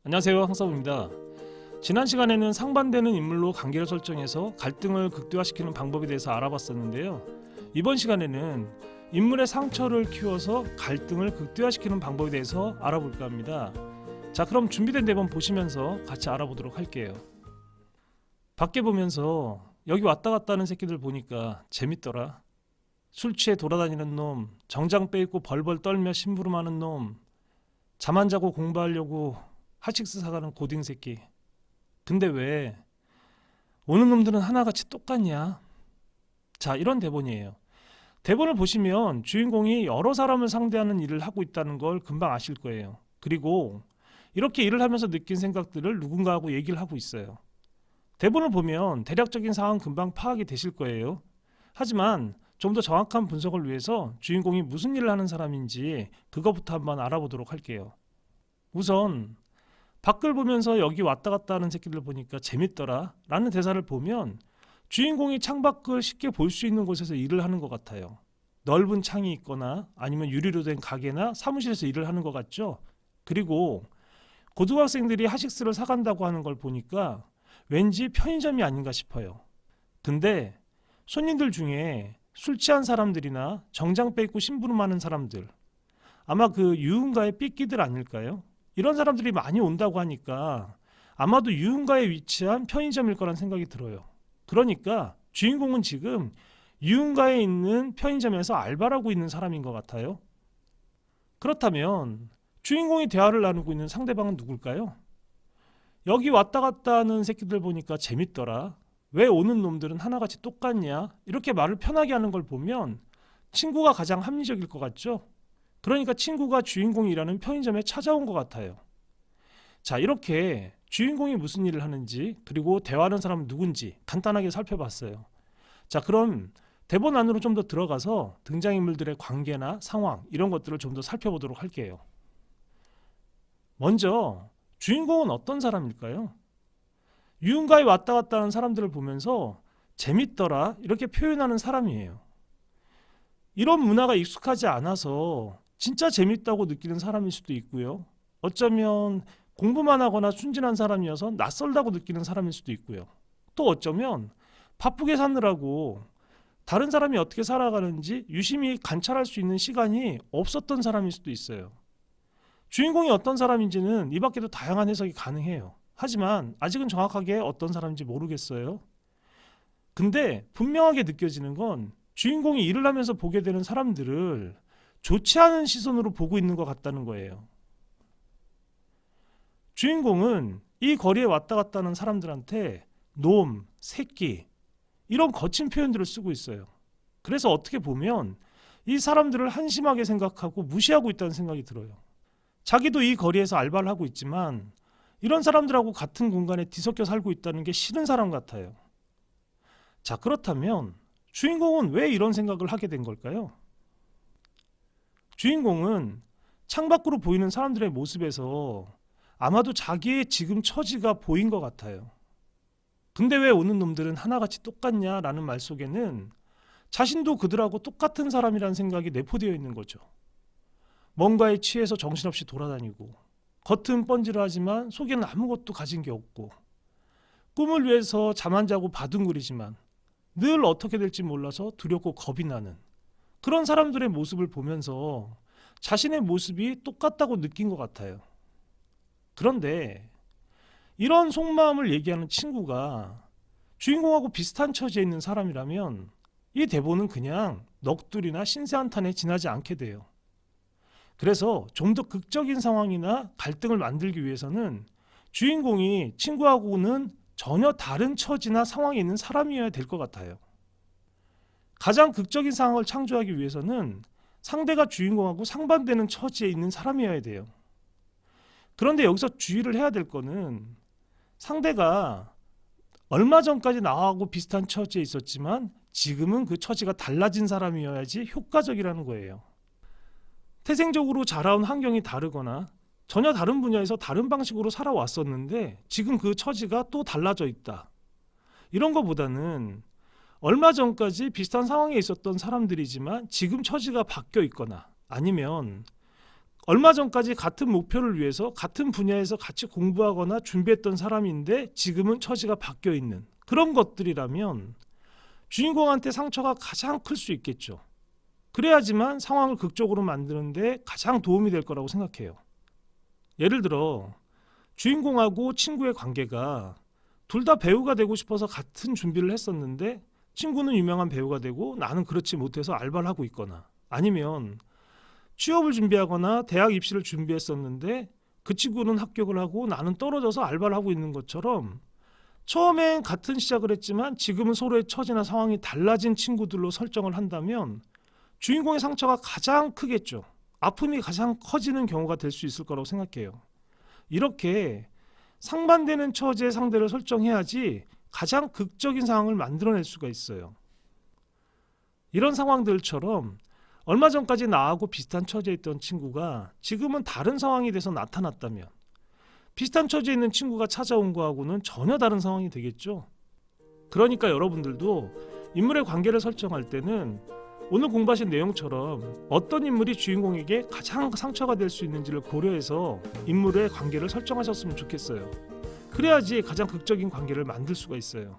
안녕하세요, 황사부입니다. 지난 시간에는 상반되는 인물로 관계를 설정해서 갈등을 극대화시키는 방법에 대해서 알아봤었는데요. 이번 시간에는 인물의 상처를 키워서 갈등을 극대화시키는 방법에 대해서 알아볼까 합니다. 자, 그럼 준비된 대본 보시면서 같이 알아보도록 할게요. 밖에 보면서 여기 왔다 갔다 하는 새끼들 보니까 재밌더라. 술 취해 돌아다니는 놈, 정장 빼입고 벌벌 떨며 심부름하는 놈, 잠 안 자고 공부하려고 하식스 사가는 고딩 새끼. 근데 왜 오는 놈들은 하나같이 똑같냐? 자, 이런 대본이에요. 대본을 보시면 주인공이 여러 사람을 상대하는 일을 하고 있다는 걸 금방 아실 거예요. 그리고 이렇게 일을 하면서 느낀 생각들을 누군가하고 얘기를 하고 있어요. 대본을 보면 대략적인 상황 금방 파악이 되실 거예요. 하지만 좀 더 정확한 분석을 위해서 주인공이 무슨 일을 하는 사람인지 그것부터 한번 알아보도록 할게요. 우선 밖을 보면서 여기 왔다 갔다 하는 새끼들 보니까 재밌더라 라는 대사를 보면 주인공이 창밖을 쉽게 볼 수 있는 곳에서 일을 하는 것 같아요. 넓은 창이 있거나 아니면 유리로 된 가게나 사무실에서 일을 하는 것 같죠. 그리고 고등학생들이 하식스를 사간다고 하는 걸 보니까 왠지 편의점이 아닌가 싶어요. 근데 손님들 중에 술 취한 사람들이나 정장 빼입고 심부름하는 사람들, 아마 그 유흥가의 삐끼들 아닐까요? 이런 사람들이 많이 온다고 하니까 아마도 유흥가에 위치한 편의점일 거란 생각이 들어요. 그러니까 주인공은 지금 유흥가에 있는 편의점에서 알바를 하고 있는 사람인 것 같아요. 그렇다면 주인공이 대화를 나누고 있는 상대방은 누굴까요? 여기 왔다 갔다 하는 새끼들 보니까 재밌더라. 왜 오는 놈들은 하나같이 똑같냐? 이렇게 말을 편하게 하는 걸 보면 친구가 가장 합리적일 것 같죠? 그러니까 친구가 주인공이라는 편의점에 찾아온 것 같아요. 자, 이렇게 주인공이 무슨 일을 하는지 그리고 대화하는 사람은 누군지 간단하게 살펴봤어요. 자, 그럼 대본 안으로 좀 더 들어가서 등장인물들의 관계나 상황 이런 것들을 좀 더 살펴보도록 할게요. 먼저 주인공은 어떤 사람일까요? 유흥가에 왔다 갔다 하는 사람들을 보면서 재밌더라 이렇게 표현하는 사람이에요. 이런 문화가 익숙하지 않아서 진짜 재밌다고 느끼는 사람일 수도 있고요. 어쩌면 공부만 하거나 순진한 사람이어서 낯설다고 느끼는 사람일 수도 있고요. 또 어쩌면 바쁘게 사느라고 다른 사람이 어떻게 살아가는지 유심히 관찰할 수 있는 시간이 없었던 사람일 수도 있어요. 주인공이 어떤 사람인지는 이 밖에도 다양한 해석이 가능해요. 하지만 아직은 정확하게 어떤 사람인지 모르겠어요. 근데 분명하게 느껴지는 건 주인공이 일을 하면서 보게 되는 사람들을 좋지 않은 시선으로 보고 있는 것 같다는 거예요. 주인공은 이 거리에 왔다 갔다 하는 사람들한테 놈, 새끼 이런 거친 표현들을 쓰고 있어요. 그래서 어떻게 보면 이 사람들을 한심하게 생각하고 무시하고 있다는 생각이 들어요. 자기도 이 거리에서 알바를 하고 있지만 이런 사람들하고 같은 공간에 뒤섞여 살고 있다는 게 싫은 사람 같아요. 자, 그렇다면 주인공은 왜 이런 생각을 하게 된 걸까요? 주인공은 창밖으로 보이는 사람들의 모습에서 아마도 자기의 지금 처지가 보인 것 같아요. 근데 왜 오는 놈들은 하나같이 똑같냐라는 말 속에는 자신도 그들하고 똑같은 사람이라는 생각이 내포되어 있는 거죠. 뭔가에 취해서 정신없이 돌아다니고 겉은 뻔질하지만 속에는 아무것도 가진 게 없고 꿈을 위해서 잠 안 자고 바둥거리지만 늘 어떻게 될지 몰라서 두렵고 겁이 나는 그런 사람들의 모습을 보면서 자신의 모습이 똑같다고 느낀 것 같아요. 그런데 이런 속마음을 얘기하는 친구가 주인공하고 비슷한 처지에 있는 사람이라면 이 대본은 그냥 넋두리나 신세한탄에 지나지 않게 돼요. 그래서 좀 더 극적인 상황이나 갈등을 만들기 위해서는 주인공이 친구하고는 전혀 다른 처지나 상황에 있는 사람이어야 될 것 같아요. 가장 극적인 상황을 창조하기 위해서는 상대가 주인공하고 상반되는 처지에 있는 사람이어야 돼요. 그런데 여기서 주의를 해야 될 거는 상대가 얼마 전까지 나하고 비슷한 처지에 있었지만 지금은 그 처지가 달라진 사람이어야지 효과적이라는 거예요. 태생적으로 자라온 환경이 다르거나 전혀 다른 분야에서 다른 방식으로 살아왔었는데 지금 그 처지가 또 달라져 있다. 이런 것보다는 얼마 전까지 비슷한 상황에 있었던 사람들이지만 지금 처지가 바뀌어 있거나 아니면 얼마 전까지 같은 목표를 위해서 같은 분야에서 같이 공부하거나 준비했던 사람인데 지금은 처지가 바뀌어 있는 그런 것들이라면 주인공한테 상처가 가장 클 수 있겠죠. 그래야지만 상황을 극적으로 만드는데 가장 도움이 될 거라고 생각해요. 예를 들어 주인공하고 친구의 관계가 둘 다 배우가 되고 싶어서 같은 준비를 했었는데 친구는 유명한 배우가 되고 나는 그렇지 못해서 알바를 하고 있거나, 아니면 취업을 준비하거나 대학 입시를 준비했었는데 그 친구는 합격을 하고 나는 떨어져서 알바를 하고 있는 것처럼 처음엔 같은 시작을 했지만 지금은 서로의 처지나 상황이 달라진 친구들로 설정을 한다면 주인공의 상처가 가장 크겠죠. 아픔이 가장 커지는 경우가 될 수 있을 거라고 생각해요. 이렇게 상반되는 처지의 상대를 설정해야지 가장 극적인 상황을 만들어낼 수가 있어요. 이런 상황들처럼 얼마 전까지 나하고 비슷한 처지에 있던 친구가 지금은 다른 상황이 돼서 나타났다면 비슷한 처지에 있는 친구가 찾아온 거하고는 전혀 다른 상황이 되겠죠. 그러니까 여러분들도 인물의 관계를 설정할 때는 오늘 공부하신 내용처럼 어떤 인물이 주인공에게 가장 상처가 될 수 있는지를 고려해서 인물의 관계를 설정하셨으면 좋겠어요. 그래야지 가장 극적인 관계를 만들 수가 있어요.